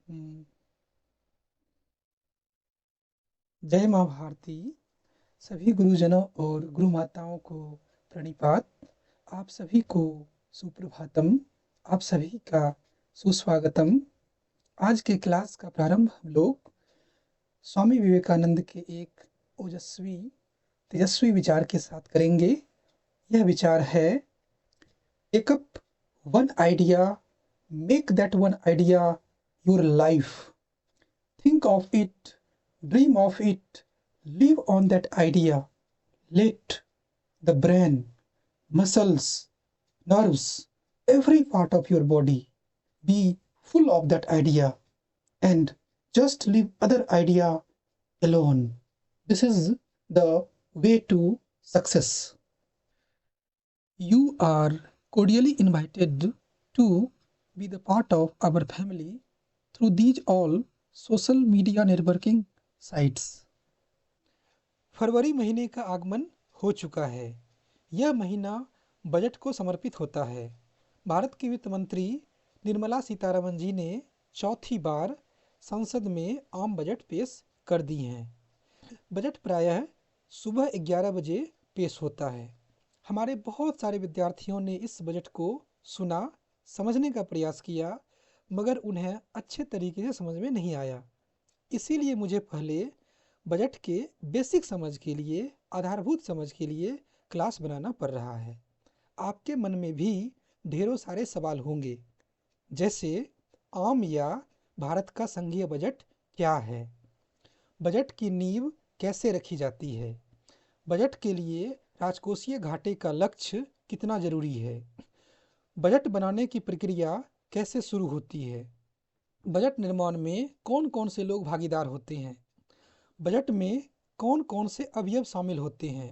हम्म, जय माँ भारती। सभी गुरुजनों और गुरु माताओं को प्रणिपात। आप सभी को सुप्रभातम। आप सभी का सुस्वागतम। आज के क्लास का प्रारंभ हम लोग स्वामी विवेकानंद के एक ओजस्वी तेजस्वी विचार के साथ करेंगे। यह विचार है, take up one idea, make that one idea your life. Think of it, dream of it, live on that idea. Let the brain, muscles, nerves, every part of your body be full of that idea and just leave other idea alone. This is the way to success. You are cordially invited to be the part of our family through these all social media networking sites. फरवरी महीने का आगमन हो चुका है। यह महीना budget को समर्पित होता है। भारत की वित्त मंत्री निर्मला सीतारमण जी ने चौथी बार संसद में आम बजट पेश कर दी हैं। बजट प्रायः सुबह 11 बजे पेश होता है। हमारे बहुत सारे विद्यार्थियों ने इस बजट को सुना, समझने का प्रयास किया, मगर उन्हें अच्छे तरीके से समझ में नहीं आया। इसीलिए मुझे पहले बजट के बेसिक समझ के लिए, आधारभूत समझ के लिए क्लास बनाना पड़ रहा है। आपके मन में भी ढेरों सारे सवाल होंगे, जैसे आम या भारत का संघीय बजट क्या है, बजट की नींव कैसे रखी जाती है, बजट के लिए राजकोषीय घाटे का लक्ष्य कितना जरूरी है, बजट बनाने की प्रक्रिया कैसे शुरू होती है, बजट निर्माण में कौन कौन से लोग भागीदार होते हैं, बजट में कौन कौन से अवयव शामिल होते हैं,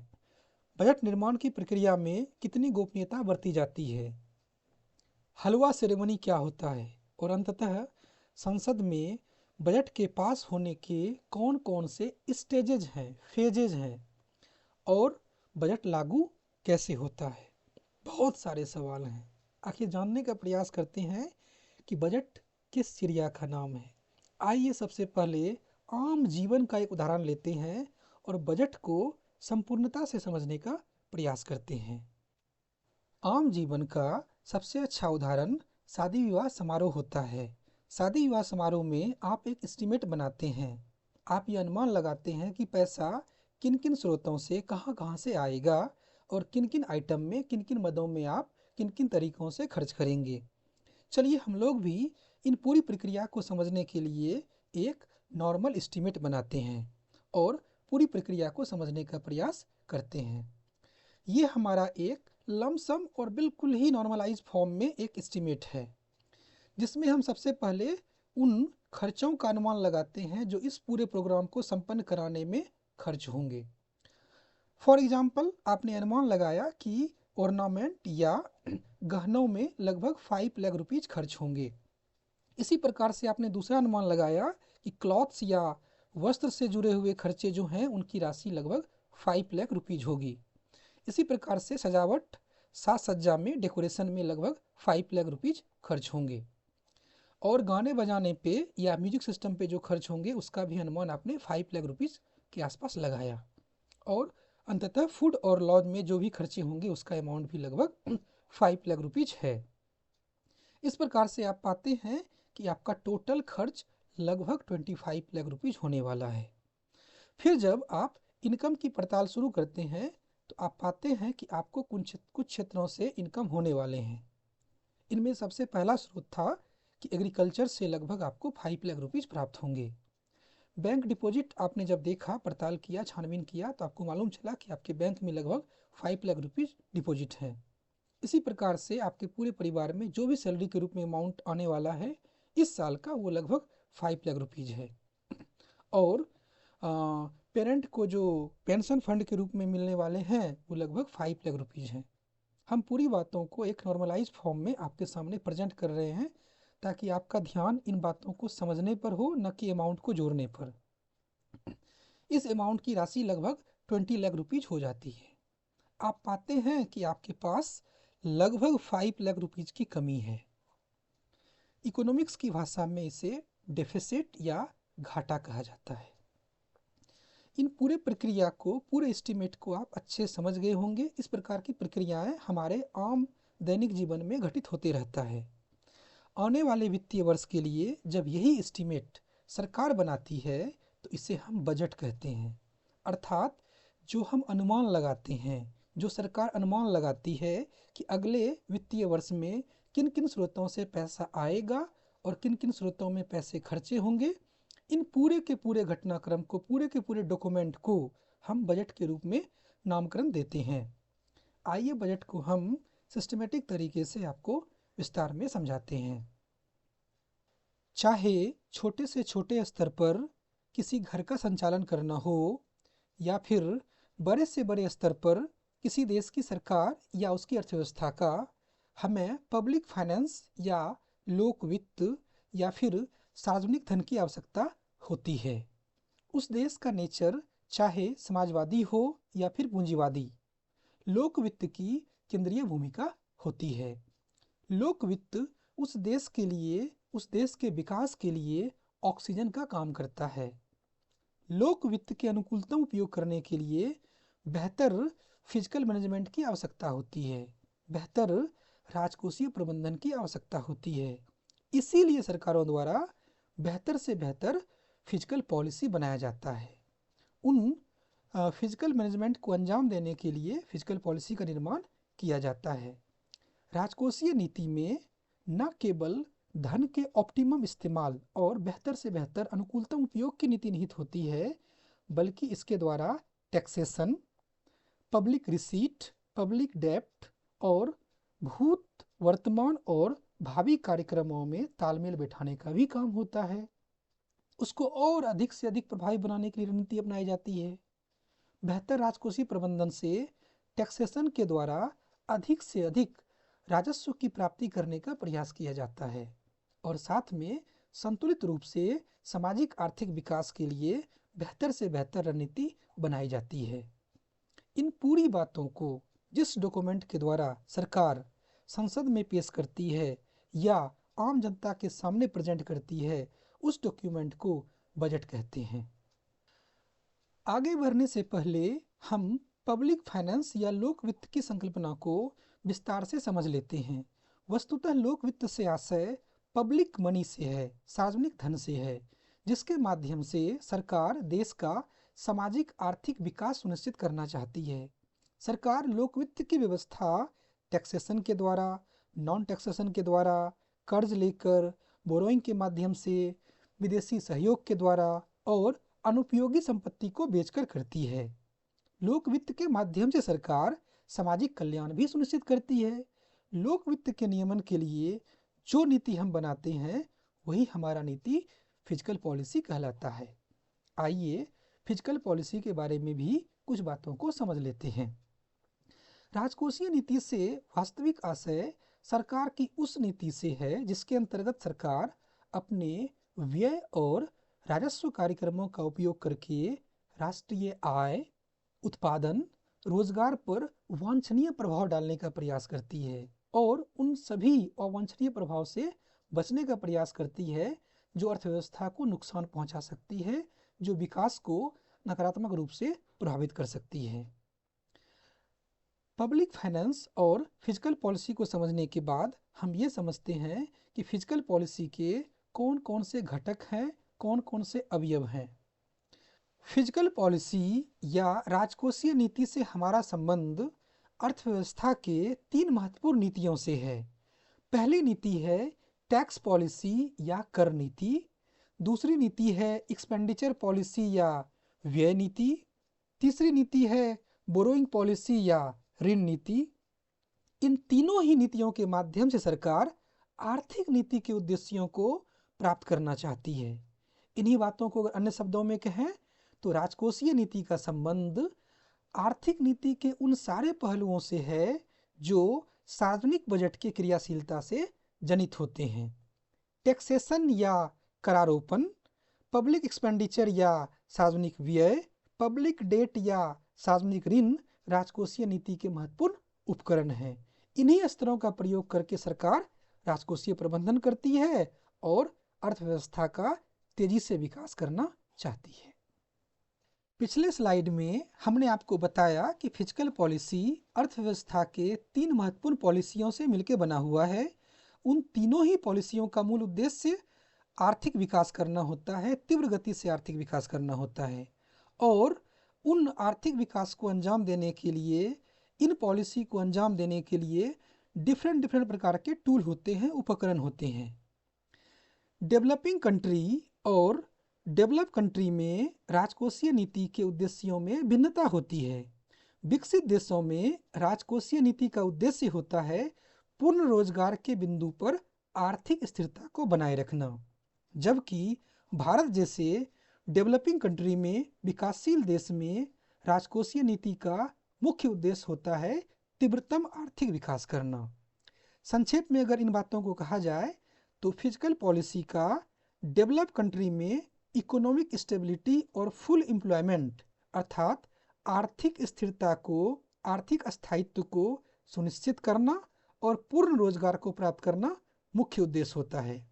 बजट निर्माण की प्रक्रिया में कितनी गोपनीयता बरती जाती है, हलवा सेरेमनी क्या होता है, और अंततः संसद में बजट के पास होने के कौन कौन से स्टेजेज हैं, फेजेज हैं, और बजट लागू कैसे होता है। बहुत सारे सवाल हैं। आखिर जानने का प्रयास करते हैं कि बजट किस चिड़िया का नाम है। आइए सबसे पहले आम जीवन का एक उदाहरण लेते हैं और बजट को संपूर्णता से समझने का प्रयास करते हैं। आम जीवन का सबसे अच्छा उदाहरण शादी विवाह समारोह होता है। शादी विवाह समारोह में आप एक एस्टीमेट बनाते हैं। आप ये अनुमान लगाते हैं कि पैसा किन किन स्रोतों से कहाँ कहाँ से आएगा और किन किन आइटम में, किन किन मदों में आप किन किन तरीकों से खर्च करेंगे। चलिए हम लोग भी इन पूरी प्रक्रिया को समझने के लिए एक नॉर्मल एस्टीमेट बनाते हैं और पूरी प्रक्रिया को समझने का प्रयास करते हैं। ये हमारा एक लमसम और बिल्कुल ही नॉर्मलाइज फॉर्म में एक एस्टीमेट है, जिसमें हम सबसे पहले उन खर्चों का अनुमान लगाते हैं जो इस पूरे प्रोग्राम को संपन्न कराने में खर्च होंगे। फॉर एग्जाम्पल, आपने अनुमान लगाया कि ऑर्नामेंट या गहनों में लगभग 5 लाख रुपीज खर्च होंगे। इसी प्रकार से आपने दूसरा अनुमान लगाया कि क्लॉथ्स या वस्त्र से जुड़े हुए खर्चे जो हैं उनकी राशि लगभग 5 लाख रुपीज होगी। इसी प्रकार से सजावट, साज सज्जा में, डेकोरेशन में लगभग 5 लाख रुपीज खर्च होंगे। और गाने बजाने पे या म्यूजिक सिस्टम पे जो खर्च होंगे उसका भी अनुमान आपने 5 लाख रुपीज के आसपास लगाया। और अंततः फूड और लॉज में जो भी खर्चे होंगे उसका अमाउंट भी लगभग 5 लाख रुपीज है। इस प्रकार से आप पाते हैं कि आपका टोटल खर्च लगभग 25 लाख रुपीज होने वाला है। फिर जब आप इनकम की पड़ताल शुरू करते हैं तो आप पाते हैं कि आपको कुछ क्षेत्रों से इनकम होने वाले हैं। इनमें सबसे पहला स्रोत था कि एग्रीकल्चर से लगभग आपको 5 लाख रुपीज प्राप्त होंगे। बैंक डिपॉजिट आपने जब देखा, पड़ताल किया, छानबीन किया तो आपको मालूम चला कि आपके बैंक में लगभग 5 लाख रुपीज डिपॉजिट है। इसी प्रकार से आपके पूरे परिवार में जो भी सैलरी के रूप में अमाउंट आने वाला है इस साल का, वो लगभग 5 लाख रुपीज है। और पेरेंट को जो पेंशन फंड के रूप में मिलने वाले हैं वो लगभग 5 लाख रुपीज हैं। हम पूरी बातों को एक नॉर्मलाइज फॉर्म में आपके सामने प्रेजेंट कर रहे हैं ताकि आपका ध्यान इन बातों को समझने पर हो, न कि अमाउंट को जोड़ने पर। इस अमाउंट की राशि लगभग 20 लाख रुपीज हो जाती है। आप पाते हैं कि आपके पास लगभग 5 लाख रुपीज की कमी है। इकोनॉमिक्स की भाषा में इसे डेफिसिट या घाटा कहा जाता है। इन पूरे प्रक्रिया को, पूरे एस्टीमेट को आप अच्छे समझ गए होंगे। इस प्रकार की प्रक्रियाएं हमारे आम दैनिक जीवन में घटित होते रहता है। आने वाले वित्तीय वर्ष के लिए जब यही एस्टीमेट सरकार बनाती है तो इसे हम बजट कहते हैं। अर्थात जो हम अनुमान लगाते हैं, जो सरकार अनुमान लगाती है कि अगले वित्तीय वर्ष में किन किन स्रोतों से पैसा आएगा और किन किन स्रोतों में पैसे खर्चे होंगे, इन पूरे के पूरे घटनाक्रम को, पूरे के पूरे डॉक्यूमेंट को हम बजट के रूप में नामकरण देते हैं। आइए बजट को हम सिस्टमेटिक तरीके से आपको विस्तार में समझाते हैं। चाहे छोटे से छोटे स्तर पर किसी घर का संचालन करना हो या फिर बड़े से बड़े स्तर पर किसी देश की सरकार या उसकी अर्थव्यवस्था का, हमें पब्लिक फाइनेंस या लोक वित्त या फिर सार्वजनिक धन की आवश्यकता होती है। उस देश का नेचर चाहे समाजवादी हो या फिर पूंजीवादी, लोक वित्त की केंद्रीय भूमिका होती है। लोक वित्त उस देश के लिए, उस देश के विकास के लिए ऑक्सीजन का काम करता है। लोक वित्त के अनुकूलतम उपयोग करने के लिए बेहतर फिजिकल मैनेजमेंट की आवश्यकता होती है, बेहतर राजकोषीय प्रबंधन की आवश्यकता होती है। इसीलिए सरकारों द्वारा बेहतर से बेहतर फिजिकल पॉलिसी बनाया जाता है। उन फिजिकल मैनेजमेंट को अंजाम देने के लिए फिजिकल पॉलिसी का निर्माण किया जाता है। राजकोषीय नीति में न केवल धन के ऑप्टिमम इस्तेमाल और बेहतर से बेहतर अनुकूलतम उपयोग की नीति निहित होती है, बल्कि इसके द्वारा टैक्सेशन, पब्लिक रिसीट, पब्लिक डेब्ट और भूत, वर्तमान और भावी कार्यक्रमों में तालमेल बैठाने का भी काम होता है। उसको और अधिक से अधिक प्रभावी बनाने की रणनीति अपनाई जाती है। बेहतर राजकोषीय प्रबंधन से टैक्सेशन के द्वारा अधिक से अधिक राजस्व की प्राप्ति करने का प्रयास किया जाता है और साथ में संतुलित रूप से सामाजिक आर्थिक विकास के लिए बेहतर से बेहतर रणनीति बनाई जाती है। इन पूरी बातों को जिस डॉक्यूमेंट के द्वारा सरकार संसद में पेश करती है या आम जनता के सामने प्रेजेंट करती है, उस डॉक्यूमेंट को बजट कहते हैं। आगे बढ़ने से पहले हम पब्लिक फाइनेंस या लोक वित्त की संकल्पना को विस्तार से समझ लेते हैं। वस्तुतः लोक वित्त से आशय पब्लिक मनी से है, सार्वजनिक धन से है, जिसके माध्यम से सरकार देश का सामाजिक आर्थिक विकास सुनिश्चित करना चाहती है। सरकार लोक वित्त की व्यवस्था टैक्सेशन के द्वारा, नॉन टैक्सेशन के द्वारा, कर्ज लेकर, बोरोइंग के माध्यम से, विदेशी सहयोग के द्वारा और अनुपयोगी संपत्ति को बेचकर करती है। लोक वित्त के माध्यम से सरकार सामाजिक कल्याण भी सुनिश्चित करती है। लोक वित्त के नियमन के लिए जो नीति हम बनाते हैं वही हमारा नीति फिजिकल पॉलिसी कहलाता है। आइए फिजिकल पॉलिसी के बारे में भी कुछ बातों को समझ लेते हैं। राजकोषीय नीति से वास्तविक आशय सरकार की उस नीति से है जिसके अंतर्गत सरकार अपने व्यय और राजस्व कार्यक्रमों का उपयोग करके राष्ट्रीय आय, उत्पादन, रोजगार पर वांछनीय प्रभाव डालने का प्रयास करती है और उन सभी अवांछनीय प्रभाव से बचने का प्रयास करती है जो अर्थव्यवस्था को नुकसान पहुंचा सकती है, जो विकास को नकारात्मक रूप से प्रभावित कर सकती है। पब्लिक फाइनेंस और फिजिकल पॉलिसी को समझने के बाद हम ये समझते हैं कि फिजिकल पॉलिसी के कौन कौन से घटक हैं, कौन कौन से अवयव हैं। फिजिकल पॉलिसी या राजकोषीय नीति से हमारा संबंध अर्थव्यवस्था के 3 महत्वपूर्ण नीतियों से है। पहली नीति है टैक्स पॉलिसी या कर नीति, दूसरी नीति है एक्सपेंडिचर पॉलिसी या व्यय नीति, तीसरी नीति है बोरोइंग पॉलिसी या ऋण नीति। इन तीनों ही नीतियों के माध्यम से सरकार आर्थिक नीति के उद्देश्यों को प्राप्त करना चाहती है। इन्हीं बातों को अगर अन्य शब्दों में कहें तो राजकोषीय नीति का संबंध आर्थिक नीति के उन सारे पहलुओं से है जो सार्वजनिक बजट की क्रियाशीलता से जनित होते हैं। टैक्सेशन या करारोपण, पब्लिक एक्सपेंडिचर या सार्वजनिक व्यय, पब्लिक डेट या सार्वजनिक ऋण राजकोषीय नीति के महत्वपूर्ण उपकरण हैं। इन्हीं स्तरों का प्रयोग करके सरकार राजकोषीय प्रबंधन करती है और अर्थव्यवस्था का तेजी से विकास करना चाहती है। पिछले स्लाइड में हमने आपको बताया कि फिजिकल पॉलिसी अर्थव्यवस्था के 3 महत्वपूर्ण पॉलिसियों से मिलकर बना हुआ है। उन तीनों ही पॉलिसियों का मूल उद्देश्य आर्थिक विकास करना होता है, तीव्र गति से आर्थिक विकास करना होता है। और उन आर्थिक विकास को अंजाम देने के लिए, इन पॉलिसी को अंजाम देने के लिए डिफरेंट प्रकार के टूल होते हैं, उपकरण होते हैं। डेवलपिंग कंट्री और डेवलप कंट्री में राजकोषीय नीति के उद्देश्यों में भिन्नता होती है। विकसित देशों में राजकोषीय नीति का उद्देश्य होता है पूर्ण रोजगार के बिंदु पर आर्थिक स्थिरता को बनाए रखना, जबकि भारत जैसे डेवलपिंग कंट्री में, विकासशील देश में राजकोषीय नीति का मुख्य उद्देश्य होता है तीव्रतम आर्थिक विकास करना। संक्षेप में अगर इन बातों को कहा जाए तो फिजिकल पॉलिसी का डेवलप कंट्री में इकोनॉमिक स्टेबिलिटी और फुल एम्प्लॉयमेंट अर्थात आर्थिक स्थिरता को, आर्थिक स्थायित्व को सुनिश्चित करना और पूर्ण रोजगार को प्राप्त करना मुख्य उद्देश्य होता है,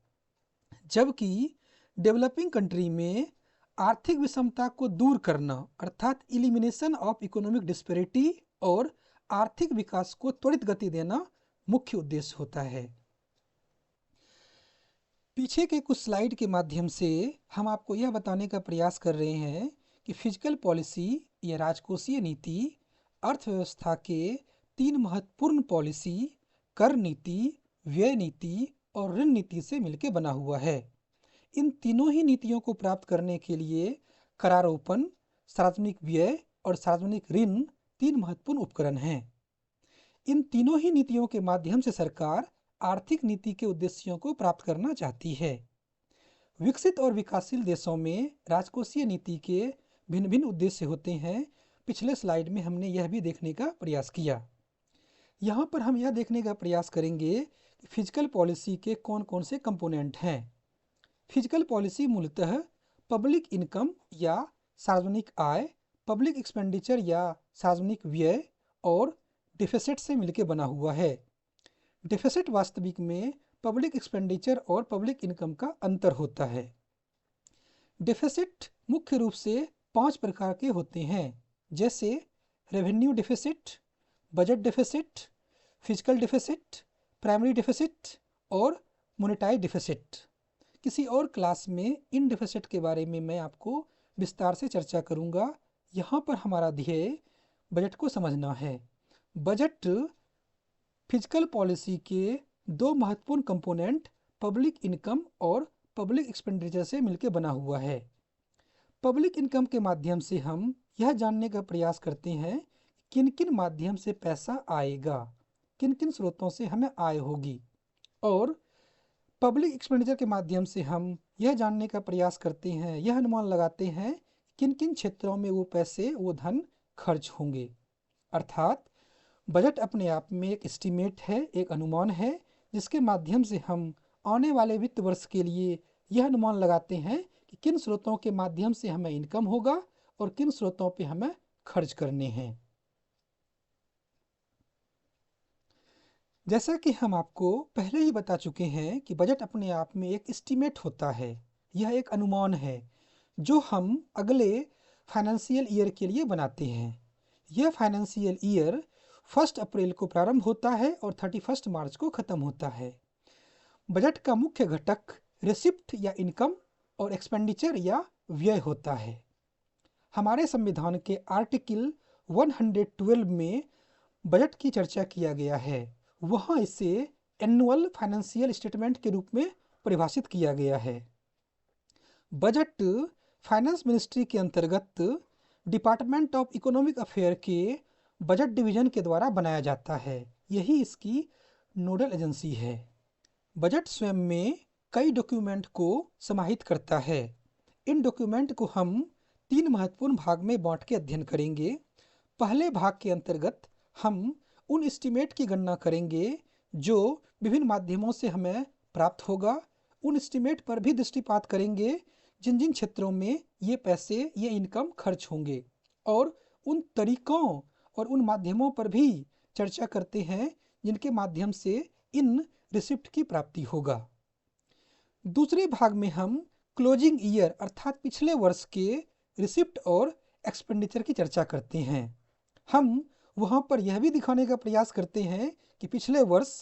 जबकि डेवलपिंग कंट्री में आर्थिक विषमता को दूर करना अर्थात इलिमिनेशन ऑफ इकोनॉमिक डिस्पेरिटी और आर्थिक विकास को त्वरित गति देना मुख्य उद्देश्य होता है। पीछे के कुछ स्लाइड के माध्यम से हम आपको यह बताने का प्रयास कर रहे हैं कि फिजिकल पॉलिसी या राजकोषीय नीति अर्थव्यवस्था के 3 महत्वपूर्ण पॉलिसी कर नीति, व्यय नीति और ऋण नीति से मिलकर बना हुआ है। इन तीनों ही नीतियों को प्राप्त करने के लिए करारोपण, सार्वजनिक व्यय और सार्वजनिक ऋण 3 महत्वपूर्ण उपकरण हैं। इन तीनों ही नीतियों के माध्यम से सरकार आर्थिक नीति के उद्देश्यों को प्राप्त करना चाहती है। विकसित और विकासशील देशों में राजकोषीय नीति के भिन्न भिन्न उद्देश्य होते हैं। पिछले स्लाइड में हमने यह भी देखने का प्रयास किया। यहाँ पर हम यह देखने का प्रयास करेंगे कि फिजिकल पॉलिसी के कौन कौन से कंपोनेंट हैं। फिजिकल पॉलिसी मूलतः पब्लिक इनकम या सार्वजनिक आय, पब्लिक एक्सपेंडिचर या सार्वजनिक व्यय और डिफिसिट से मिलकर बना हुआ है। डिफिसिट वास्तविक में पब्लिक एक्सपेंडिचर और पब्लिक इनकम का अंतर होता है। डिफिसिट मुख्य रूप से 5 प्रकार के होते हैं, जैसे revenue deficit, budget deficit, physical deficit, primary deficit और मोनेटाइज डिफिसिट। किसी और क्लास में इन डिफिसिट के बारे में मैं आपको विस्तार से चर्चा करूंगा। यहाँ पर हमारा ध्येय बजट को समझना है। बजट फिजिकल पॉलिसी के 2 महत्वपूर्ण कंपोनेंट पब्लिक इनकम और पब्लिक एक्सपेंडिचर से मिलकर बना हुआ है। पब्लिक इनकम के माध्यम से हम यह जानने का प्रयास करते हैं किन किन माध्यम से पैसा आएगा, किन किन स्रोतों से हमें आय होगी, और पब्लिक एक्सपेंडिचर के माध्यम से हम यह जानने का प्रयास करते हैं, यह अनुमान लगाते हैं किन किन क्षेत्रों में वो पैसे, वो धन खर्च होंगे। अर्थात बजट अपने आप में एक एस्टीमेट है, एक अनुमान है, जिसके माध्यम से हम आने वाले वित्त वर्ष के लिए यह अनुमान लगाते हैं कि किन स्रोतों के माध्यम से हमें इनकम होगा और किन स्रोतों पे हमें खर्च करने हैं। जैसा कि हम आपको पहले ही बता चुके हैं कि बजट अपने आप में एक एस्टीमेट होता है, यह एक अनुमान है जो हम अगले फाइनेंशियल ईयर के लिए बनाते हैं। यह फाइनेंशियल ईयर 1 अप्रैल को प्रारंभ होता है और 31 मार्च को ख़त्म होता है। बजट का मुख्य घटक रिसिप्ट या इनकम और एक्सपेंडिचर या व्यय होता है। हमारे संविधान के आर्टिकल 112 में बजट की चर्चा किया गया है। वहाँ इसे एनुअल फाइनेंशियल स्टेटमेंट के रूप में परिभाषित किया गया है। बजट फाइनेंस मिनिस्ट्री के अंतर्गत डिपार्टमेंट ऑफ इकोनॉमिक अफेयर के बजट डिवीजन के द्वारा बनाया जाता है। यही इसकी नोडल एजेंसी है। बजट स्वयं में कई डॉक्यूमेंट को समाहित करता है। इन डॉक्यूमेंट को हम 3 महत्वपूर्ण भाग में बांट के अध्ययन करेंगे। पहले भाग के अंतर्गत हम उन एस्टीमेट की गणना करेंगे जो विभिन्न माध्यमों से हमें प्राप्त होगा। उन एस्टीमेट पर भी दृष्टिपात करेंगे जिन जिन क्षेत्रों में ये पैसे, ये इनकम खर्च होंगे, और उन तरीकों और उन माध्यमों पर भी चर्चा करते हैं जिनके माध्यम से इन रिसिप्ट की प्राप्ति होगा। दूसरे भाग में हम क्लोजिंग ईयर अर्थात पिछले वर्ष के रिसिप्ट और एक्सपेंडिचर की चर्चा करते हैं। हम वहाँ पर यह भी दिखाने का प्रयास करते हैं कि पिछले वर्ष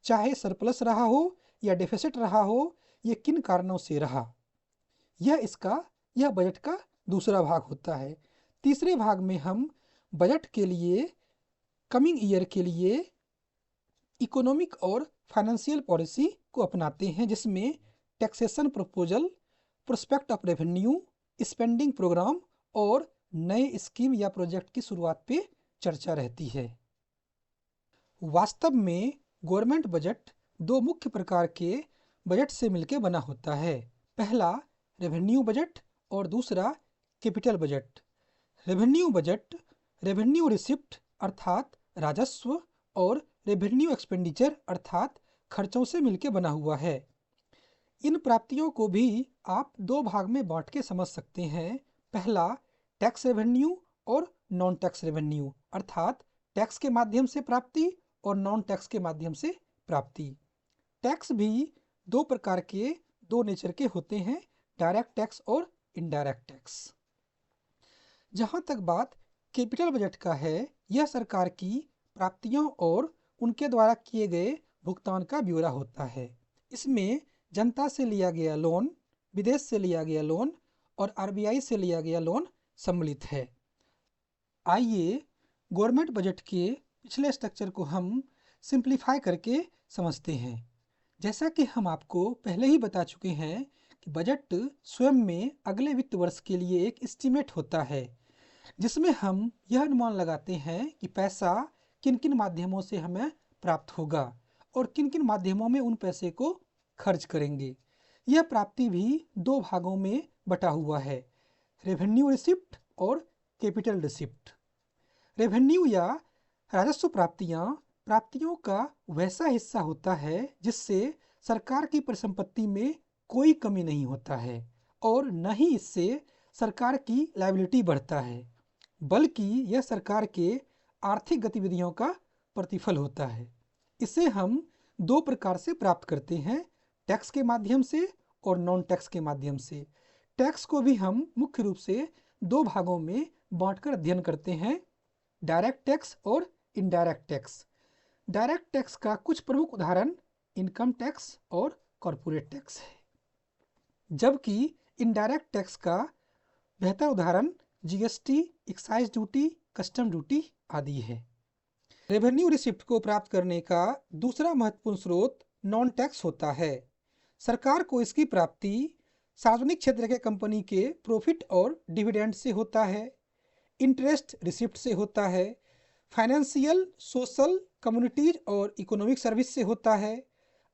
चाहे सरप्लस रहा हो या डेफिसिट रहा हो, ये किन कारणों से रहा। यह बजट का दूसरा भाग होता है। तीसरे भाग में हम बजट के लिए कमिंग ईयर के लिए इकोनॉमिक और फाइनेंशियल पॉलिसी को अपनाते हैं, जिसमें taxation proposal, prospect of revenue, spending program और नए स्कीम या प्रोजेक्ट की शुरुआत पे चर्चा रहती है। वास्तव में गवर्नमेंट बजट दो मुख्य प्रकार के बजट से मिलकर बना होता है। पहला रेवेन्यू बजट और दूसरा capital budget. Revenue budget revenue receipt अर्थात राजस्व और रेवेन्यू एक्सपेंडिचर अर्थात खर्चों से मिलकर बना हुआ है। इन प्राप्तियों को भी आप दो भाग में बांट के समझ सकते हैं। पहला टैक्स रेवेन्यू और नॉन टैक्स रेवेन्यू अर्थात टैक्स के माध्यम से प्राप्ति और नॉन टैक्स के माध्यम से प्राप्ति। टैक्स भी दो प्रकार के, दो नेचर के होते हैं, डायरेक्ट टैक्स और इनडायरेक्ट टैक्स। जहाँ तक बात कैपिटल बजट का है, यह सरकार की प्राप्तियों और उनके द्वारा किए गए भुगतान का ब्यौरा होता है। इसमें जनता से लिया गया लोन, विदेश से लिया गया लोन और आरबीआई से लिया गया लोन सम्मिलित है। आइए गवर्नमेंट बजट के पिछले स्ट्रक्चर को हम सिंप्लीफाई करके समझते हैं। जैसा कि हम आपको पहले ही बता चुके हैं कि बजट स्वयं में अगले वित्त वर्ष के लिए एक एस्टीमेट होता है, जिसमें हम यह अनुमान लगाते हैं कि पैसा किन किन माध्यमों से हमें प्राप्त होगा और किन किन माध्यमों में उन पैसे को खर्च करेंगे। यह प्राप्ति भी दो भागों में बटा हुआ है, रेवेन्यू रिसिप्ट और कैपिटल रिसिप्ट। रेवेन्यू या राजस्व प्राप्तियों का वैसा हिस्सा होता है जिससे सरकार की परिसंपत्ति में कोई कमी नहीं होता है और न ही इससे सरकार की लायबिलिटी बढ़ता है, बल्कि यह सरकार के आर्थिक गतिविधियों का प्रतिफल होता है। इसे हम दो प्रकार से प्राप्त करते हैं, टैक्स के माध्यम से और नॉन टैक्स के माध्यम से। टैक्स को भी हम मुख्य रूप से दो भागों में बांटकर अध्ययन करते हैं, डायरेक्ट टैक्स और इनडायरेक्ट टैक्स। डायरेक्ट टैक्स का कुछ प्रमुख उदाहरण इनकम टैक्स और कॉरपोरेट टैक्स है, जबकि इनडायरेक्ट टैक्स का बेहतर उदाहरण GST, excise duty, custom duty आदि है। रेवेन्यू रिसिप्ट को प्राप्त करने का दूसरा महत्वपूर्ण स्रोत नॉन टैक्स होता है। सरकार को इसकी प्राप्ति सार्वजनिक क्षेत्र के कंपनी के प्रॉफिट और डिविडेंड से होता है, इंटरेस्ट रिसिप्ट से होता है, फाइनेंशियल, सोशल, कम्युनिटीज और इकोनॉमिक सर्विस से होता है,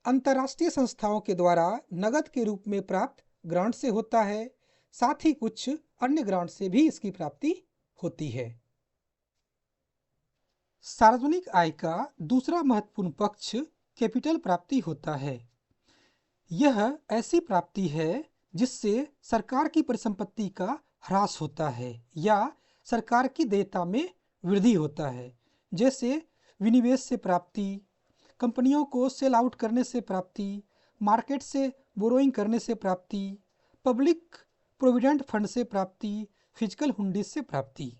अंतर्राष्ट्रीय संस्थाओं के द्वारा नगद के रूप में प्राप्त ग्रांट से होता है, साथ ही कुछ अन्य ग्रांट से भी इसकी प्राप्ति होती है। सार्वजनिक आय का दूसरा महत्वपूर्ण पक्ष कैपिटल प्राप्ति होता है। यह ऐसी प्राप्ति है जिससे सरकार की परिसंपत्ति का ह्रास होता है या सरकार की देयता में वृद्धि होता है, जैसे विनिवेश से प्राप्ति, कंपनियों को सेल आउट करने से प्राप्ति, मार्केट से बोरोइंग करने से प्राप्ति, पब्लिक प्रोविडेंट फंड से प्राप्ति, फिजिकल हुंडी से प्राप्ति।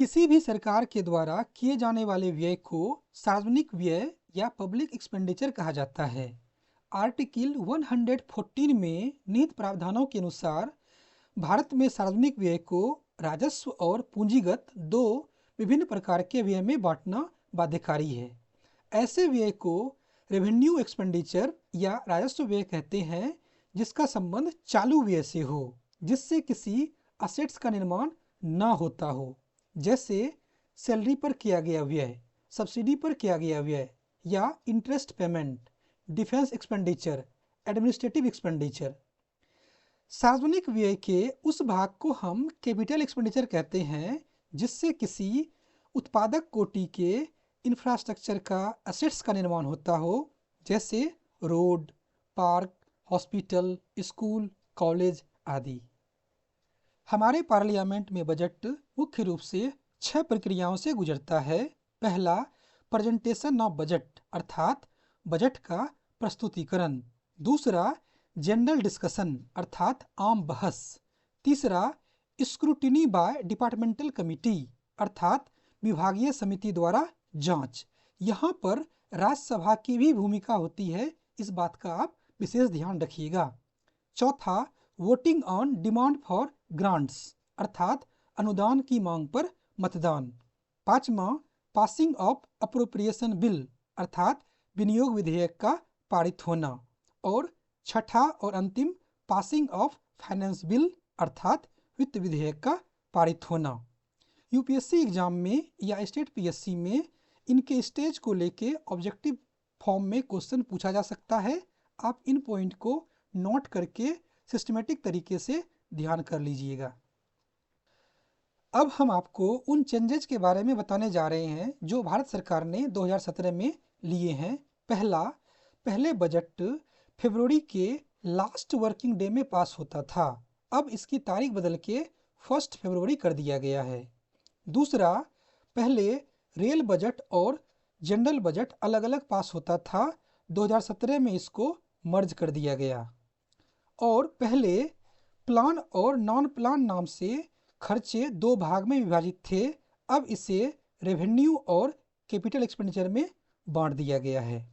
किसी भी सरकार के द्वारा किए जाने वाले व्यय को सार्वजनिक व्यय या पब्लिक एक्सपेंडिचर कहा जाता है। आर्टिकल 114 में निहित प्रावधानों के अनुसार भारत में सार्वजनिक व्यय को राजस्व और पूंजीगत दो विभिन्न प्रकार के व्यय में बांटना बाध्यकारी है। ऐसे व्यय को रेवेन्यू एक्सपेंडिचर या राजस्व व्यय कहते हैं जिसका संबंध चालू व्यय से हो, जिससे किसी असेट्स का निर्माण न होता हो, जैसे सैलरी पर किया गया व्यय, सब्सिडी पर किया गया व्यय या interest payment, defence expenditure, administrative expenditure. सार्वजनिक व्यय के उस भाग को हम कैपिटल एक्सपेंडिचर कहते हैं जिससे किसी उत्पादक कोटि के इंफ्रास्ट्रक्चर का असेट्स का निर्माण होता हो, जैसे road, park, hospital, school, college आदि। हमारे पार्लियामेंट में बजट मुख्य रूप से 6 प्रक्रियाओं से गुजरता है। पहला प्रेजेंटेशन ऑफ बजट अर्थात बजट का प्रस्तुतिकरण, दूसरा जनरल डिस्कशन अर्थात आम बहस। तीसरा स्क्रूटिनी बाय डिपार्टमेंटल कमिटी अर्थात विभागीय समिति द्वारा जांच। यहाँ पर राज्यसभा की भी भूमिका होती है, इस बात का आप विशेष ध्यान रखिएगा। चौथा voting on demand for grants अर्थात अनुदान की मांग पर मतदान। पांचवा पासिंग ऑफ अप्रोप्रिएशन बिल अर्थात विनियोग विधेयक का पारित होना। और छठा और अंतिम पासिंग ऑफ फाइनेंस बिल अर्थात वित्त विधेयक का पारित होना। यूपीएससी एग्जाम में या स्टेट पीएससी में इनके स्टेज को लेके ऑब्जेक्टिव फॉर्म में क्वेश्चन पूछा जा सकता है। आप इन पॉइंट को नोट करके सिस्टमेटिक तरीके से ध्यान कर लीजिएगा। अब हम आपको उन चेंजेज के बारे में बताने जा रहे हैं जो भारत सरकार ने 2017 में लिए हैं। पहले बजट फरवरी के लास्ट वर्किंग डे में पास होता था, अब इसकी तारीख बदल के 1 फरवरी कर दिया गया है। दूसरा, पहले रेल बजट और जनरल बजट अलग अलग पास होता था, 2017 में इसको मर्ज कर दिया गया। और पहले प्लान और नॉन प्लान नाम से खर्चे 2 भाग में विभाजित थे, अब इसे रेवेन्यू और कैपिटल एक्सपेंडिचर में बांट दिया गया है।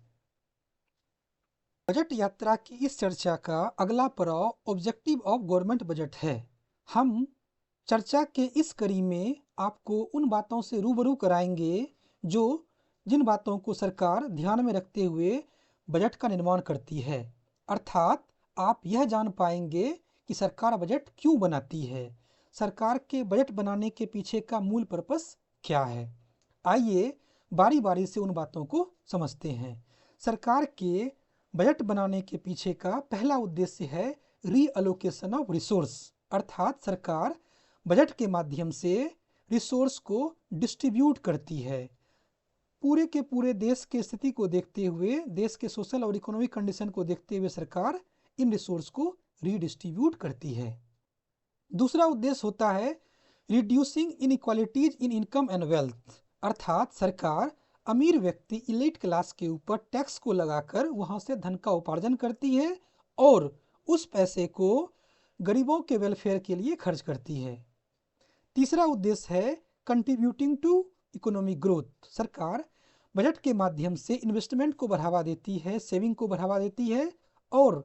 बजट यात्रा की इस चर्चा का अगला पड़ाव ऑब्जेक्टिव ऑफ गवर्नमेंट बजट है। हम चर्चा के इस कड़ी में आपको उन बातों से रूबरू कराएंगे जिन बातों को सरकार ध्यान में रखते हुए बजट का निर्माण करती है। अर्थात आप यह जान पाएंगे कि सरकार बजट क्यों बनाती है, सरकार के बजट बनाने के पीछे का मूल पर्पस क्या है। आइए बारी बारी से उन बातों को समझते हैं। सरकार के बजट बनाने के पीछे का पहला उद्देश्य है रीअलोकेशन ऑफ रिसोर्स, अर्थात सरकार बजट के माध्यम से रिसोर्स को डिस्ट्रीब्यूट करती है। पूरे के पूरे देश के स्थिति को देखते हुए, देश के सोशल और इकोनॉमिक कंडीशन को देखते हुए सरकार इन रिसोर्स को रीडिस्ट्रीब्यूट करती है। दूसरा उद्देश्य होता है reducing inequalities in income and wealth, अर्थात सरकार अमीर व्यक्ति इलीट क्लास के ऊपर टैक्स को लगाकर वहां से धन का उपार्जन करती है और उस पैसे को गरीबों के वेलफेयर के लिए खर्च करती है। तीसरा उद्देश्य है कंट्रीब्यूटिंग टू इकोनॉमिक ग्रोथ, सरकार बजट के माध्यम से इन्वेस्टमेंट को बढ़ावा देती है, सेविंग को बढ़ावा देती है और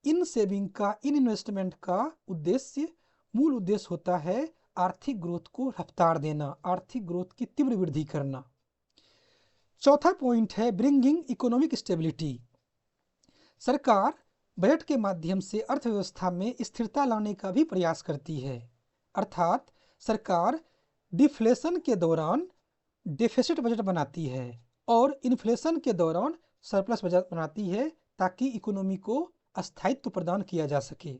इन सेविंग का, इन इन्वेस्टमेंट का मूल उद्देश्य होता है आर्थिक ग्रोथ को रफ्तार देना, आर्थिक ग्रोथ की तीव्र वृद्धि करना। चौथा पॉइंट है ब्रिंगिंग इकोनॉमिक स्टेबिलिटी, सरकार बजट के माध्यम से अर्थव्यवस्था में स्थिरता लाने का भी प्रयास करती है। अर्थात सरकार डिफ्लेशन के दौरान डेफिसिट बजट बनाती है और इन्फ्लेशन के दौरान सरप्लस बजट बनाती है ताकि इकोनॉमी को स्थायित्व प्रदान किया जा सके।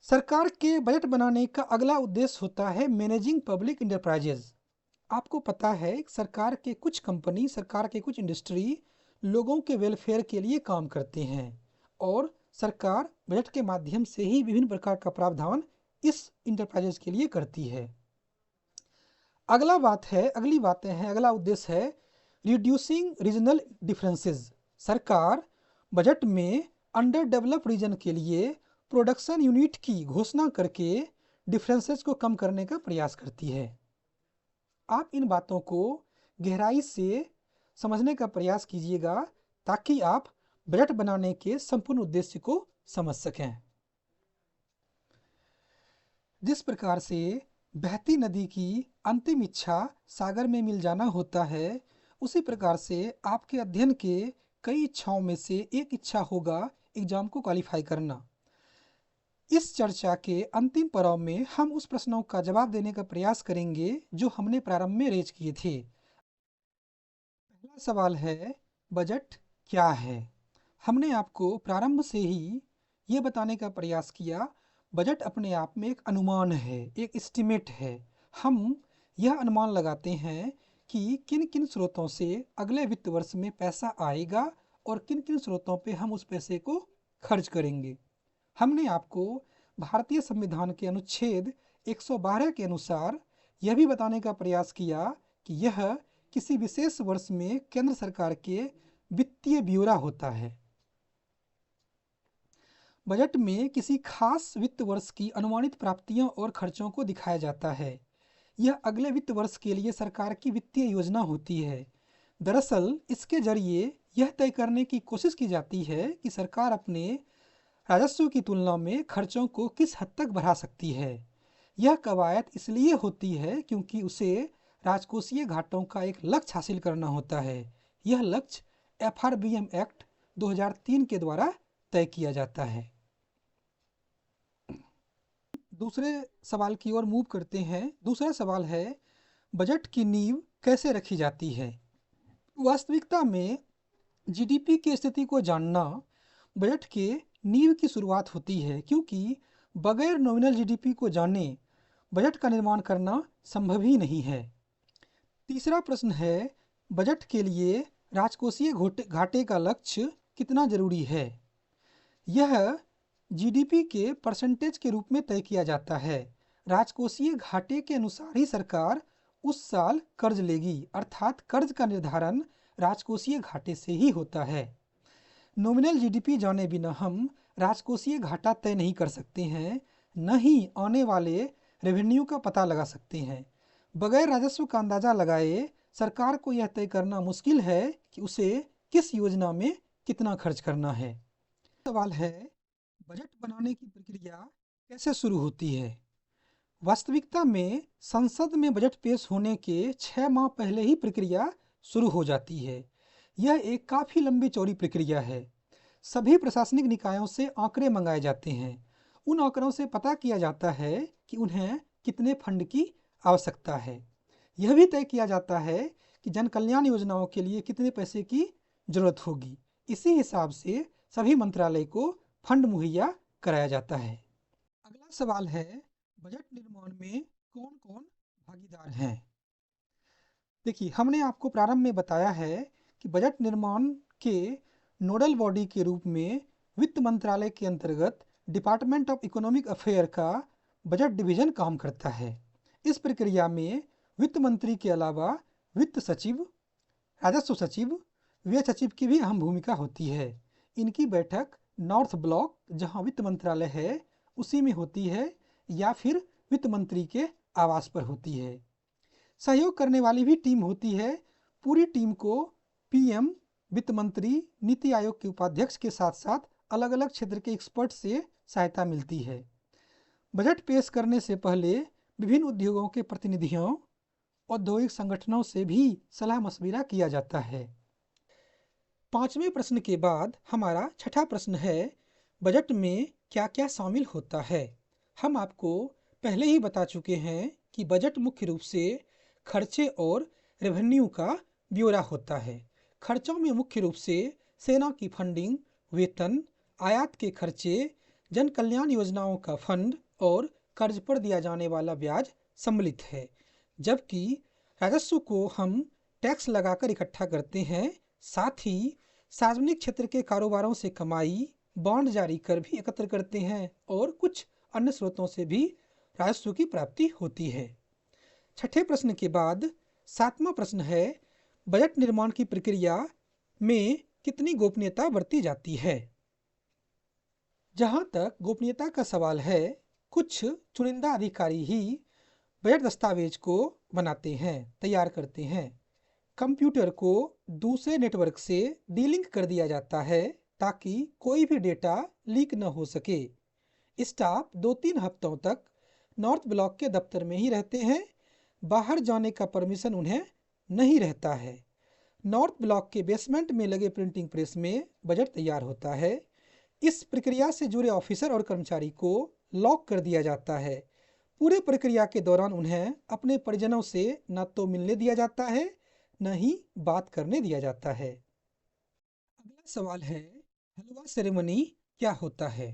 सरकार के बजट बनाने का अगला उद्देश्य होता है मैनेजिंग पब्लिक इंटरप्राइजेज। आपको पता है सरकार के कुछ कंपनी, सरकार के कुछ इंडस्ट्री लोगों के वेलफेयर के लिए काम करते हैं और सरकार बजट के माध्यम से ही विभिन्न प्रकार का प्रावधान इस इंटरप्राइजेज के लिए करती है। अगला उद्देश्य है रिड्यूसिंग रीजनल डिफरेंसेस, सरकार बजट में अंडर डेवलप्ड रीजन के लिए प्रोडक्शन यूनिट की घोषणा करके डिफरेंसेस को कम करने का प्रयास करती है। आप इन बातों को गहराई से समझने का प्रयास कीजिएगा ताकि आप बजट बनाने के संपूर्ण उद्देश्य को समझ सकें। जिस प्रकार से बहती नदी की अंतिम इच्छा सागर में मिल जाना होता है, उसी प्रकार से आपके अध्ययन के कई इच्छाओं में से एक इच्छा होगा एग्जाम को क्वालिफाई करना। इस चर्चा के अंतिम पड़ाव में हम उस प्रश्नों का जवाब देने का प्रयास करेंगे जो हमने प्रारंभ में रेज किए थे। पहला सवाल है बजट क्या है। हमने आपको प्रारंभ से ही ये बताने का प्रयास किया बजट अपने आप में एक अनुमान है, एक एस्टिमेट है। हम यह अनुमान लगाते हैं कि किन किन स्रोतों से अगले वित्त वर्ष में पैसा आएगा और किन किन स्रोतों पे हम उस पैसे को खर्च करेंगे। हमने आपको भारतीय संविधान के अनुच्छेद 112 के अनुसार यह भी बताने का प्रयास किया कि यह किसी विशेष वर्ष में केंद्र सरकार के वित्तीय ब्यौरा होता है। बजट में किसी खास वित्त वर्ष की अनुमानित प्राप्तियों और खर्चों को दिखाया जाता है। यह अगले वित्त वर्ष के लिए सरकार की वित्तीय योजना होती है। दरअसल इसके जरिए यह तय करने की कोशिश की जाती है कि सरकार अपने राजस्व की तुलना में खर्चों को किस हद तक बढ़ा सकती है। यह कवायद इसलिए होती है क्योंकि उसे राजकोषीय घाटों का एक लक्ष्य हासिल करना होता है। यह लक्ष्य एफआरबीएम एक्ट 2003 के द्वारा तय किया जाता है। दूसरे सवाल की ओर मूव करते हैं। दूसरा सवाल है, बजट की नींव कैसे रखी जाती है? वास्तविकता में जीडीपी की स्थिति को जानना बजट के नींव की शुरुआत होती है, क्योंकि बगैर नॉमिनल जीडीपी को जाने बजट का निर्माण करना संभव ही नहीं है। तीसरा प्रश्न है, बजट के लिए राजकोषीय घाटे का लक्ष्य कितना जरूरी है? यह जीडीपी के परसेंटेज के रूप में तय किया जाता है। राजकोषीय घाटे के अनुसार ही सरकार उस साल कर्ज लेगी, अर्थात कर्ज का निर्धारण राजकोषीय घाटे से ही होता है। नॉमिनल जीडीपी जाने बिना हम राजकोषीय घाटा तय नहीं कर सकते हैं, न ही आने वाले रेवेन्यू का पता लगा सकते हैं। बगैर राजस्व का अंदाजा लगाए सरकार को यह तय करना मुश्किल है कि उसे किस योजना में कितना खर्च करना है। सवाल है, बजट बनाने की प्रक्रिया कैसे शुरू होती है? वास्तविकता में संसद में बजट पेश होने के 6 माह पहले ही प्रक्रिया शुरू हो जाती है। यह एक काफ़ी लंबी चौड़ी प्रक्रिया है। सभी प्रशासनिक निकायों से आंकड़े मंगाए जाते हैं। उन आंकड़ों से पता किया जाता है कि उन्हें कितने फंड की आवश्यकता है। यह भी तय किया जाता है कि जन कल्याण योजनाओं के लिए कितने पैसे की जरूरत होगी। इसी हिसाब से सभी मंत्रालय को फंड मुहैया कराया जाता है। अगला सवाल है, बजट निर्माण में कौन कौन भागीदार हैं? देखिए, हमने आपको प्रारंभ में बताया है कि बजट निर्माण के नोडल बॉडी के रूप में वित्त मंत्रालय के अंतर्गत डिपार्टमेंट ऑफ इकोनॉमिक अफेयर का बजट डिवीजन काम करता है। इस प्रक्रिया में वित्त मंत्री के अलावा वित्त सचिव, राजस्व सचिव, व्यय सचिव की भी अहम भूमिका होती है। इनकी बैठक नॉर्थ ब्लॉक, जहां वित्त मंत्रालय है, उसी में होती है या फिर वित्त मंत्री के आवास पर होती है। सहयोग करने वाली भी टीम होती है। पूरी टीम को पीएम, वित्त मंत्री, नीति आयोग के उपाध्यक्ष के साथ साथ अलग अलग क्षेत्र के एक्सपर्ट से सहायता मिलती है। बजट पेश करने से पहले विभिन्न उद्योगों के प्रतिनिधियों, औद्योगिक संगठनों से भी सलाह मशविरा किया जाता है। पांचवें प्रश्न के बाद हमारा छठा प्रश्न है, बजट में क्या क्या शामिल होता है? हम आपको पहले ही बता चुके हैं कि बजट मुख्य रूप से खर्चे और रेवेन्यू का ब्यौरा होता है। खर्चों में मुख्य रूप से सेना की फंडिंग, वेतन, आयात के खर्चे, जन कल्याण योजनाओं का फंड और कर्ज पर दिया जाने वाला ब्याज सम्मिलित है। जबकि राजस्व को हम टैक्स लगाकर इकट्ठा करते हैं, साथ ही सार्वजनिक क्षेत्र के कारोबारों से कमाई, बॉन्ड जारी कर भी एकत्र करते हैं और कुछ अन्य स्रोतों से भी राजस्व की प्राप्ति होती है। छठे प्रश्न के बाद सातवां प्रश्न है, बजट निर्माण की प्रक्रिया में कितनी गोपनीयता बरती जाती है? जहां तक गोपनीयता का सवाल है, कुछ चुनिंदा अधिकारी ही बजट दस्तावेज को बनाते हैं, तैयार करते हैं। कंप्यूटर को दूसरे नेटवर्क से डीलिंक कर दिया जाता है ताकि कोई भी डेटा लीक न हो सके। स्टाफ 2-3 हफ्तों तक नॉर्थ ब्लॉक के दफ्तर में ही रहते हैं। बाहर जाने का परमिशन उन्हें नहीं रहता है। नॉर्थ ब्लॉक के बेसमेंट में लगे प्रिंटिंग प्रेस में बजट तैयार होता है। इस प्रक्रिया से जुड़े ऑफिसर और कर्मचारी को लॉक कर दिया जाता है। पूरे प्रक्रिया के दौरान उन्हें अपने परिजनों से न तो मिलने दिया जाता है, न ही बात करने दिया जाता है। अगला सवाल है, हलवा सेरेमनी क्या होता है?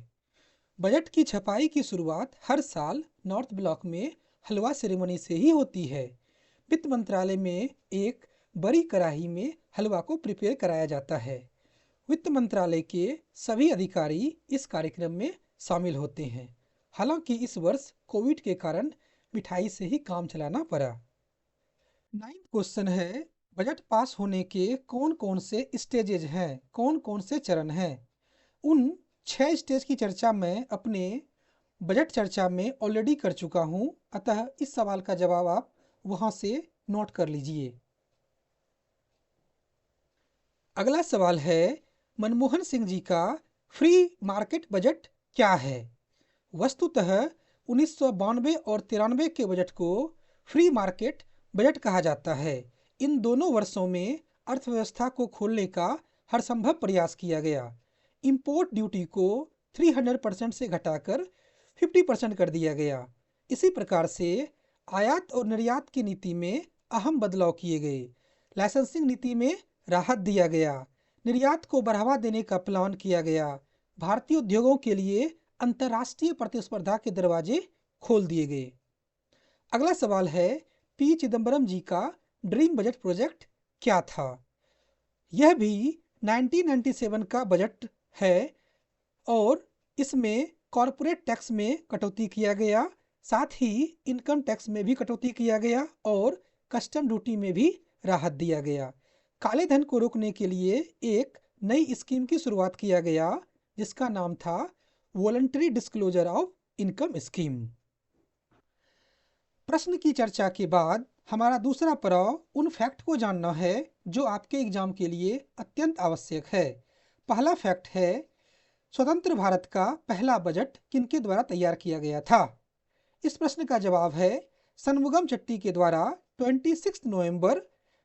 बजट की छपाई की शुरुआत हर साल नॉर्थ ब्लॉक में हलवा सेरेमनी से ही होती है। वित्त मंत्रालय में एक बड़ी कढ़ाई में हलवा को प्रिपेयर कराया जाता है। वित्त मंत्रालय के सभी अधिकारी इस कार्यक्रम में शामिल होते हैं। हालांकि इस वर्ष कोविड के कारण मिठाई से ही काम चलाना पड़ा। 9th क्वेश्चन है, बजट पास होने के कौन कौन से स्टेजेज हैं, कौन कौन से चरण हैं? उन 6 स्टेज की चर्चा मैं अपने बजट चर्चा में ऑलरेडी कर चुका हूं, अतः इस सवाल का जवाब आप वहां से नोट कर लीजिए। अगला सवाल है, मनमोहन सिंह जी का फ्री मार्केट बजट क्या है? वस्तुतः 1992 और 93 के बजट को फ्री मार्केट बजट कहा जाता है। इन दोनों वर्षों में अर्थव्यवस्था को खोलने का हर संभव प्रयास किया गया। इंपोर्ट ड्यूटी को 300% से घटाकर 50% कर दिया गया। इसी प्रकार से आयात और निर्यात की नीति में अहम बदलाव किए गए। लाइसेंसिंग नीति में राहत दिया गया। निर्यात को बढ़ावा देने का प्लान किया गया। भारतीय उद्योगों के लिए अंतर्राष्ट्रीय प्रतिस्पर्धा के दरवाजे खोल दिए गए। अगला सवाल है, पी चिदम्बरम जी का ड्रीम बजट प्रोजेक्ट क्या था? यह भी 1997 का बजट है और इसमें कॉरपोरेट टैक्स में कटौती किया गया, साथ ही इनकम टैक्स में भी कटौती किया गया और कस्टम ड्यूटी में भी राहत दिया गया। काले धन को रोकने के लिए एक नई स्कीम की शुरुआत किया गया जिसका नाम था voluntary disclosure of income scheme. प्रश्न की चर्चा के बाद हमारा दूसरा पड़ाव उन फैक्ट को जानना है जो आपके एग्जाम के लिए अत्यंत आवश्यक है। पहला फैक्ट है, स्वतंत्र भारत का पहला बजट किनके द्वारा तैयार किया गया था? इस प्रश्न का जवाब है, षणमुगम चेट्टी के द्वारा 26 नवंबर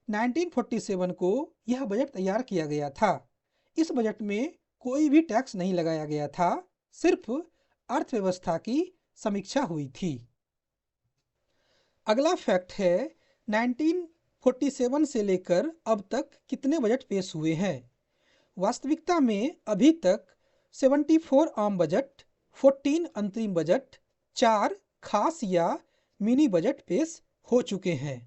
1947 को यह बजट तैयार किया गया था। इस बजट में कोई भी टैक्स नहीं लगाया गया था, सिर्फ अर्थव्यवस्था की समीक्षा हुई थी। अगला फैक्ट है, 1947 से लेकर अब तक कितने बजट पेश हुए हैं? वास्तविकता में अभी तक 74 आम बजट, 14 अंतरिम बजट, 4 खास या मिनी बजट पेश हो चुके हैं।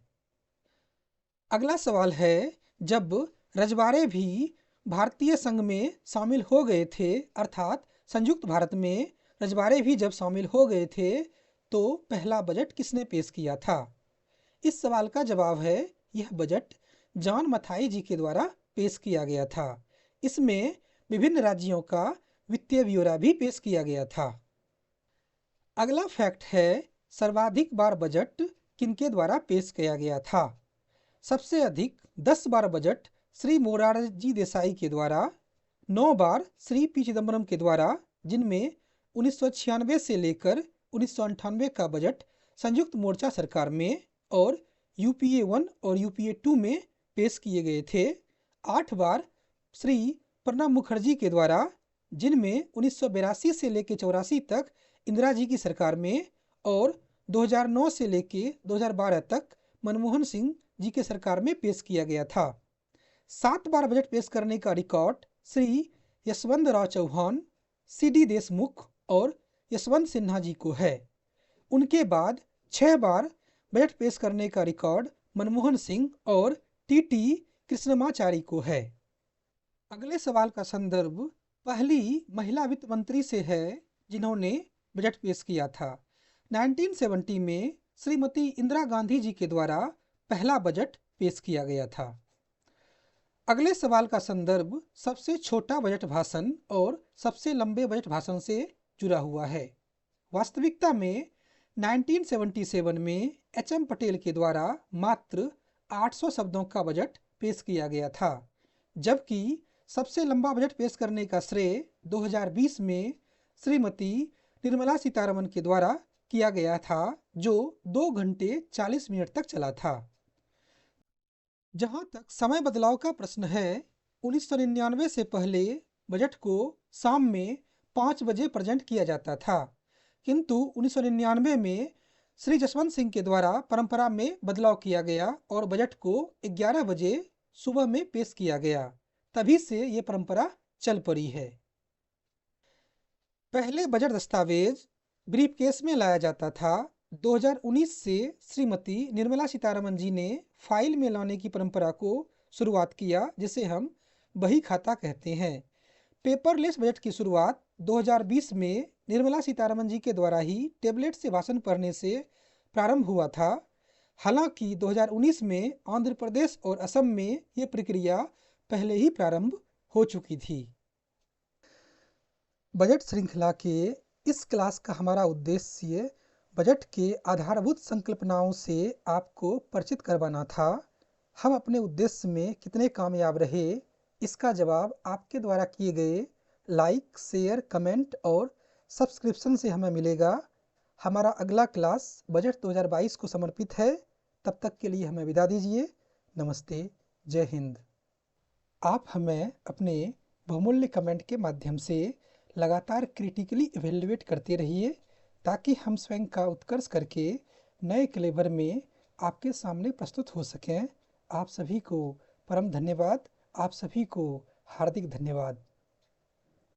अगला सवाल है, जब रजवाड़े भी भारतीय संघ में शामिल हो गए थे, अर्थात संयुक्त भारत में रजवाड़े भी जब शामिल हो गए थे तो पहला बजट किसने पेश किया था? इस सवाल का जवाब है, यह बजट जॉन मथाई जी के द्वारा पेश किया गया था। इसमें विभिन्न राज्यों का वित्तीय ब्यौरा भी पेश किया गया था। अगला फैक्ट है, सर्वाधिक बार बजट किनके द्वारा पेश किया गया था? सबसे अधिक 10 बार बजट श्री मोरारजी देसाई के द्वारा, 9 बार श्री पी चिदम्बरम के द्वारा, जिनमें 1996 से लेकर 1998 का बजट संयुक्त मोर्चा सरकार में और यूपीए 1 और यूपीए 2 में पेश किए गए थे। 8 बार श्री प्रणब मुखर्जी के द्वारा, जिनमें 1982 से लेकर 84 तक इंदिरा जी की सरकार में और 2009 से लेकर 2012 तक मनमोहन सिंह जी के सरकार में पेश किया गया था। 7 बार बजट पेश करने का रिकॉर्ड श्री यशवंत राव चौहान, सीडी देशमुख और यशवंत सिन्हा जी को है। उनके बाद 6 बार बजट पेश करने का रिकॉर्ड मनमोहन सिंह और टीटी कृष्णमाचारी को है। अगले सवाल का संदर्भ पहली महिला वित्त मंत्री से है जिन्होंने बजट पेश किया था। 1970 में श्रीमती इंदिरा गांधी जी के द्वारा पहला बजट पेश किया गया था। अगले सवाल का संदर्भ सबसे छोटा बजट भाषण और सबसे लंबे बजट भाषण से जुड़ा हुआ है। वास्तविकता में 1977 में एच.एम. पटेल के द्वारा मात्र 800 शब्दों का बजट पेश किया गया था, जबकि सबसे लंबा बजट पेश करने का श्रेय 2020 में श्रीमती निर्मला सीतारमण के द्वारा किया गया था, जो 2 घंटे 40 मिनट तक चला था। जहां तक समय बदलाव का प्रश्न है, 1999 से पहले बजट को शाम में 5 बजे प्रेजेंट किया जाता था, किंतु 1999 में श्री जसवंत सिंह के द्वारा परंपरा में बदलाव किया गया और बजट को 11 बजे सुबह में पेश किया गया। तभी से ये परंपरा चल पड़ी है। पहले बजट दस्तावेज ब्रीफकेस में लाया जाता था। 2019 से श्रीमती निर्मला सीतारमण जी ने फाइल में लाने की परंपरा को शुरुआत किया, जिसे हम बही खाता कहते हैं। पेपरलेस बजट की शुरुआत 2020 में निर्मला सीतारमण जी के द्वारा ही टेबलेट से भाषण पढ़ने से प्रारंभ हुआ था। हालांकि 2019 में आंध्र प्रदेश और असम में ये प्रक्रिया पहले ही प्रारंभ हो चुकी थी। बजट श्रृंखला के इस क्लास का हमारा उद्देश्य बजट के आधारभूत संकल्पनाओं से आपको परिचित करवाना था। हम अपने उद्देश्य में कितने कामयाब रहे, इसका जवाब आपके द्वारा किए गए लाइक, शेयर, कमेंट और सब्सक्रिप्शन से हमें मिलेगा। हमारा अगला क्लास बजट 2022 को समर्पित है। तब तक के लिए हमें विदा दीजिए। नमस्ते, जय हिंद। आप हमें अपने बहुमूल्य कमेंट के माध्यम से लगातार क्रिटिकली इवेल्युएट करते रहिए, ताकि हम स्वयं का उत्कर्ष करके नए क्लेवर में आपके सामने प्रस्तुत हो सकें। आप सभी को परम धन्यवाद। आप सभी को हार्दिक धन्यवाद।